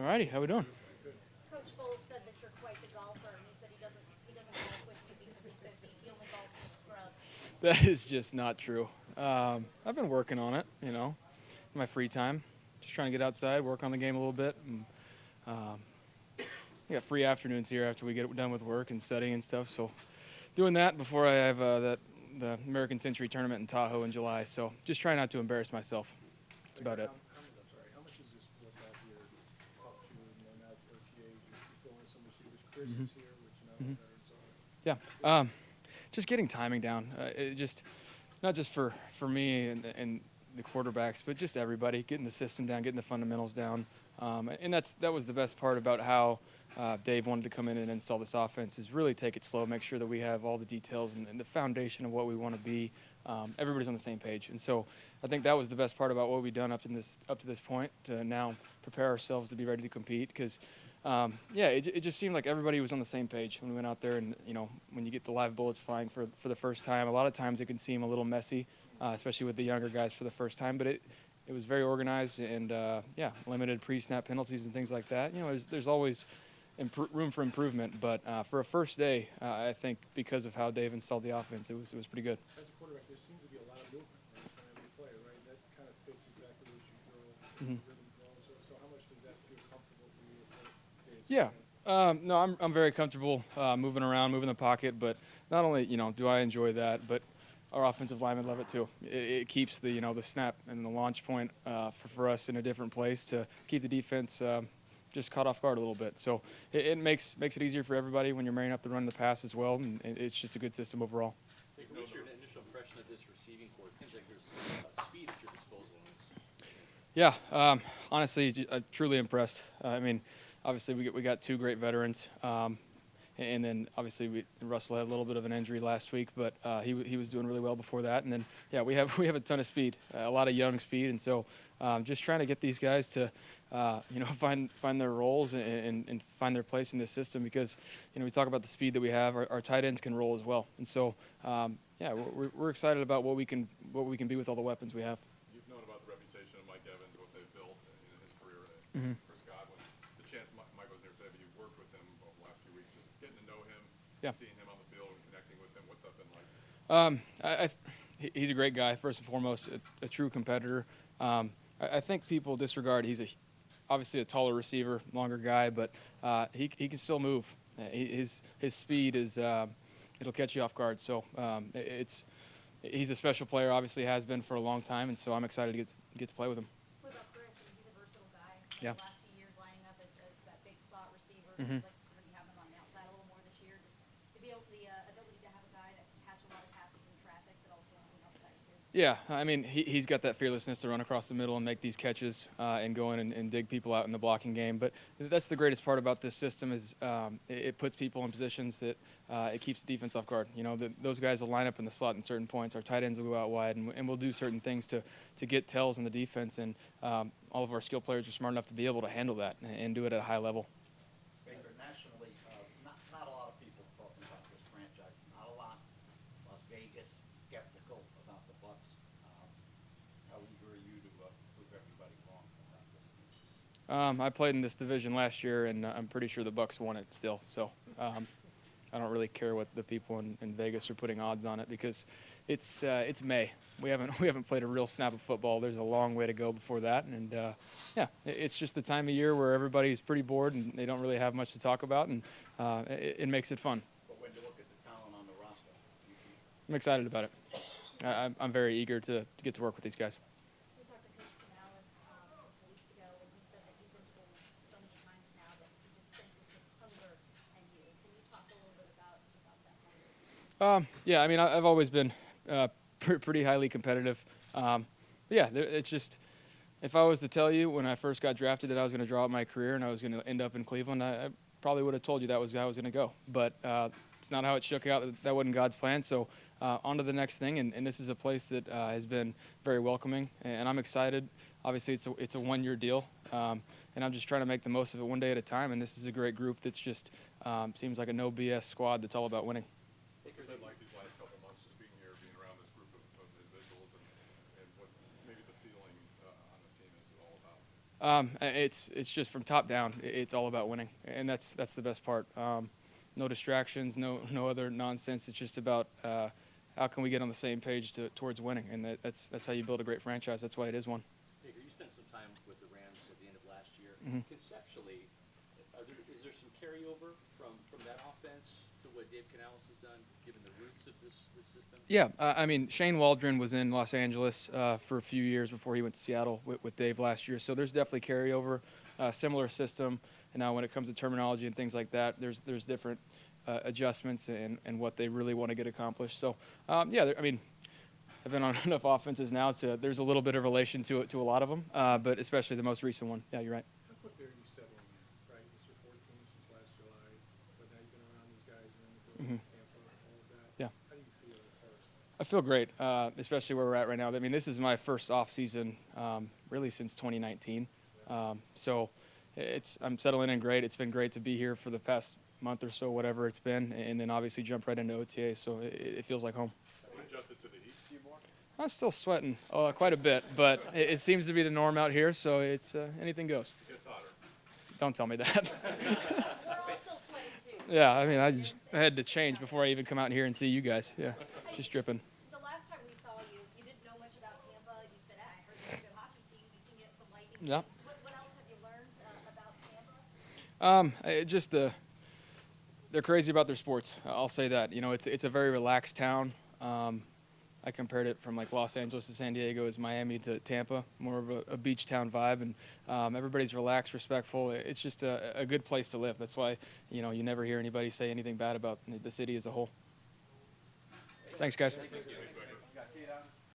All righty, how we doing? Coach Bowles said that you're quite the golfer, and he said he doesn't golf with you because he says he only golfs with scrubs. That is just not true. I've been working on it, in my free time. Just trying to get outside, work on the game a little bit. And, we got free afternoons here after we get done with work and studying and stuff. So doing that before I have the American Century Tournament in Tahoe in July. So just trying not to embarrass myself. That's about it. How much is this sport out here helped you now at OTAs? You're throwing some receivers. Chris is here, which now the veterans are. Yeah, just getting timing down. It just not just for me and the quarterbacks, but just everybody getting the system down, getting the fundamentals down. And that was the best part about how Dave wanted to come in and install this offense is really take it slow, make sure that we have all the details and the foundation of what we want to be. Everybody's on the same page, and so I think that was the best part about what we've done up to this point to now prepare ourselves to be ready to compete. Because it just seemed like everybody was on the same page when we went out there, and when you get the live bullets flying for the first time, a lot of times it can seem a little messy, especially with the younger guys for the first time, but it was very organized and limited pre-snap penalties and things like that. There's always room for improvement, but for a first day, I think because of how Dave installed the offense, it was pretty good. As a quarterback, there seems to be a lot of movement every time you play, right? That kind of fits exactly what you throw, rhythm throws. So how much does that feel comfortable for you? Yeah. No, I'm very comfortable moving around, moving the pocket, but not only do I enjoy that, but our offensive linemen love it too. It keeps the snap and the launch point for us in a different place to keep the defense just caught off guard a little bit. So it makes it easier for everybody when you're marrying up the run and the pass as well, and it's just a good system overall. What's your initial impression of this receiving corps? It seems like there's speed at your disposal. Yeah, honestly, I'm truly impressed. Obviously we got two great veterans, and then obviously Russell had a little bit of an injury last week, but he was doing really well before that. And then we have a ton of speed, a lot of young speed, and so just trying to get these guys to find their roles and find their place in this system, because we talk about the speed that we have. Our tight ends can roll as well, and so we're excited about what we can be with all the weapons we have. You've known about the reputation of Mike Evans, what they've built in his career. Chris Godwin, the chance Mike was there today, but you've worked with him over the last few weeks, just getting to know him, seeing him on the field and connecting with him. What's that been like? He's a great guy, first and foremost, a true competitor. I think people disregard he's obviously a taller receiver, longer guy, but he can still move. His speed is it'll catch you off guard. So he's a special player, obviously has been for a long time, and so I'm excited to get to play with him. What about Chris? He's a versatile guy. Yeah. The last few years lining up as that big slot receiver. Like you have him on the outside a little more this year. Just to be able the ability to have a guy that can catch a lot of passes in traffic, but also on the outside too. Yeah, he's got that fearlessness to run across the middle and make these catches and go in and dig people out in the blocking game. But that's the greatest part about this system is it puts people in positions that it keeps the defense off guard. Those guys will line up in the slot in certain points. Our tight ends will go out wide, and we'll do certain things to get tells in the defense. And all of our skill players are smart enough to be able to handle that and do it at a high level. Internationally, not a lot of people talking about this franchise. Not a lot. Las Vegas skeptical about the Bucs. How eager are you to prove everybody wrong about this team? I played in this division last year, and I'm pretty sure the Bucs won it still. So I don't really care what the people in Vegas are putting odds on it, because it's May. We haven't played a real snap of football. There's a long way to go before that, and it's just the time of year where everybody's pretty bored and they don't really have much to talk about, and it makes it fun. But when you look at the talent on the roster, I'm excited about it. I'm very eager to get to work with these guys. We talked to Coach Canales a couple weeks ago, and he said that he's been told so many times now that he just senses this hunger in you. Can you talk a little bit about that hunger? I've always been pretty highly competitive. It's just, if I was to tell you when I first got drafted that I was going to draw out my career and I was going to end up in Cleveland, I probably would have told you that was how I was going to go. But it's not how it shook out. That wasn't God's plan. So on to the next thing. And this is a place that has been very welcoming, and I'm excited. Obviously, it's a one-year deal, and I'm just trying to make the most of it one day at a time. And this is a great group that's just seems like a no BS squad that's all about winning. What's it been like these last couple of months, just being here, being around this group of individuals, and what maybe the feeling on this team is all It's just from top down. It's all about winning, and that's the best part. No distractions, no other nonsense. It's just about how can we get on the same page towards winning, and that's how you build a great franchise. That's why it is one. Baker, you spent some time with the Rams at the end of last year. Mhm. Conceptually, is there some carryover from that offense to what Dave Canales has done, given the roots of this system? Yeah, I mean, Shane Waldron was in Los Angeles for a few years before he went to Seattle with Dave last year. So there's definitely carryover, similar system. And now when it comes to terminology and things like that, there's different adjustments and what they really want to get accomplished. So, yeah, I mean, I've been on enough offenses now there's a little bit of relation to a lot of them, but especially the most recent one. Yeah, you're right. How quickly are you settling in, right? It's your fourth team since last July, but now you've been around these guys, you're in the building, Tampa, all of that. Yeah. How do you feel at first? I feel great, especially where we're at right now. I mean, this is my first off season, really since 2019. So I'm settling in great. It's been great to be here for the past month or so, whatever it's been, and then obviously jump right into OTA. So it feels like home. Have you adjusted to the heat anymore? I'm still sweating quite a bit, but it seems to be the norm out here. So it's anything goes. It gets hotter. Don't tell me that. We're all still sweating too. Yeah, I mean, I had to change before I even come out here and see you guys. Yeah, just dripping. The last time we saw you, you didn't know much about Tampa. You said, I heard they're a good hockey team. You seem to get some lightning. Yeah. What else have you learned about Tampa? They're crazy about their sports. I'll say that. You know, it's a very relaxed town. I compared it from like Los Angeles to San Diego as Miami to Tampa, more of a beach town vibe, and everybody's relaxed, respectful. It's just a good place to live. That's why, you know, you never hear anybody say anything bad about the city as a whole. Thanks, guys. Thank you.